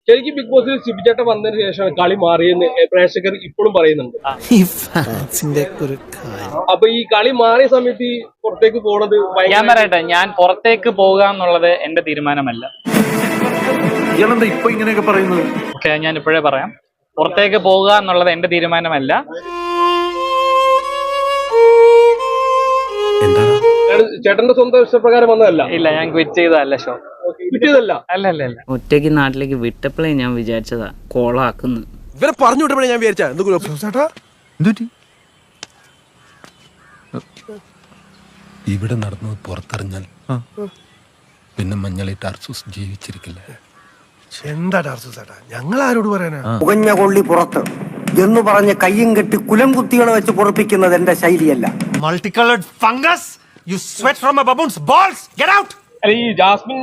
ശരിക്കും ബിഗ് ബോസിൽ സിബിചേട്ടൻ വന്നതിന് ശേഷമാണ് കളി മാറിയെന്ന് പ്രേക്ഷകർ ഇപ്പോഴും പറയുന്നുണ്ട്. അപ്പൊ ഈ കളി മാറിയ സമയത്ത് ഈ പുറത്തേക്ക് പോണത് ഞാൻ പറയട്ടെ, ഞാൻ പുറത്തേക്ക് പോകുക എന്നുള്ളത് എന്റെ തീരുമാനമല്ല. ഇപ്പൊ ഇങ്ങനെയൊക്കെ പറയുന്നത് ഓക്കെ, ഞാൻ ഇപ്പോഴേ പറയാം, പുറത്തേക്ക് പോകുക എന്നുള്ളത് എന്റെ തീരുമാനമല്ല. ചേട്ടന്റെ സ്വന്തം ഇഷ്ടപ്രകാരം വന്നതല്ല. ഇല്ല, ഞാൻ ക്വിറ്റ് ചെയ്തതല്ല ഷോ. അല്ല. ഒറ്റയ്ക്ക് നാട്ടിലേക്ക് വിട്ടപ്പോഴേ ഞാൻ വിചാരിച്ചതാ കോളാക്കുന്നു. ഇവരെ പറഞ്ഞു വിട്ടപ്പോഴേ ഞാൻ വിചാരിച്ചാ ഇവിടെ നടന്നത് പുറത്തറിഞ്ഞാൽ പിന്നെ മഞ്ഞളി ടാർസൂസ് ജീവിച്ചിരിക്കില്ല. എന്താ ടാർസൂസ് ചേട്ടാ, ഞങ്ങൾ ആരോട് പറയാനാ? പുകഞ്ഞ കൊള്ളി പുറത്ത് എന്ന് പറഞ്ഞ് കയ്യും കെട്ടി കുലം കുത്തികളെ വെച്ച് പൊറപ്പിക്കുന്നത് എന്റെ ശൈലിയല്ല. Multi coloured fungus, you sweat from a baboons balls, get out. ഈ ജാസ്മിൻ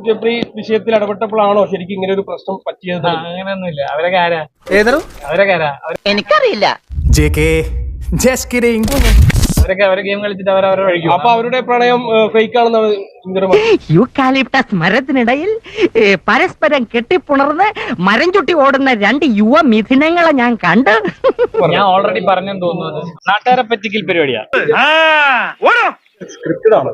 ജബ്രി വിഷയത്തിൽ ഇടപെട്ടപ്പോഴാണോ ശരിക്കും ഇങ്ങനെ ഒരു പ്രശ്നം പറ്റിയത്? അങ്ങനെയൊന്നുമില്ല. അവരൊക്കെ ആരാ? എനിക്കറിയില്ല. അവരൊക്കെ അവരെ ഗെയിം കളിച്ചിട്ട് അവരവരെ കഴിക്കും. അപ്പൊ അവരുടെ പ്രണയം ഫേക്ക് ആണെന്നാണ് യൂക്കാലിപ്റ്റസ് മരത്തിനിടയിൽ പരസ്പരം കെട്ടിപ്പുണർന്ന് മരം ചുട്ടി ഓടുന്ന രണ്ട് യുവ മിഥുനങ്ങളെ ഞാൻ കണ്ട്. ഞാൻ ഓൾറെഡി പറഞ്ഞെന്ന് തോന്നുന്നത് നാട്ടുകാരെ പറ്റിക്കൽ പരിപാടിയാ. സ്ക്രിപ്റ്റഡ് ആണ്.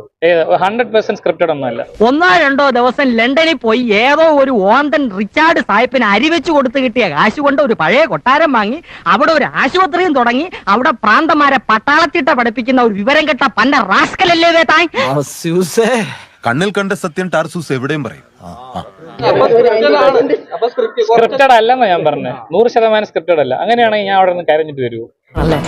100% സ്ക്രിപ്റ്റഡ് ഒന്നുമല്ല. 1-2 ദിവസം ലണ്ടനിൽ പോയി ഏതോ ഒരു ഓന്തൻ റിച്ചാർഡ് സാഹിബിന് അരിവെച്ച് കൊടുത്ത് കിട്ടിയ കാശ് കൊണ്ട് ഒരു പഴയ കൊട്ടാരം വാങ്ങി അവിടെ ഒരു ആശുപത്രിയും തുടങ്ങി അവിടെ പ്രാന്തമാരെ പട്ടാളത്തിട്ട പഠിപ്പിക്കുന്ന ഒരു വിവരം കെട്ട പന്ന റാസ്കലല്ലേ താൻ. കണ്ണിൽ കണ്ട സത്യം ടാർസൂസ് എവിടെയും പറയും. സ്ക്രിപ്റ്റഡ് അല്ലെന്നാ ഞാൻ പറഞ്ഞത്. 100% സ്ക്രിപ്റ്റഡ് അല്ല. അങ്ങനെയാണെങ്കിൽ ഞാൻ അവിടെ നിന്ന് കരഞ്ഞിട്ട് വരുമോ? അല്ലേ?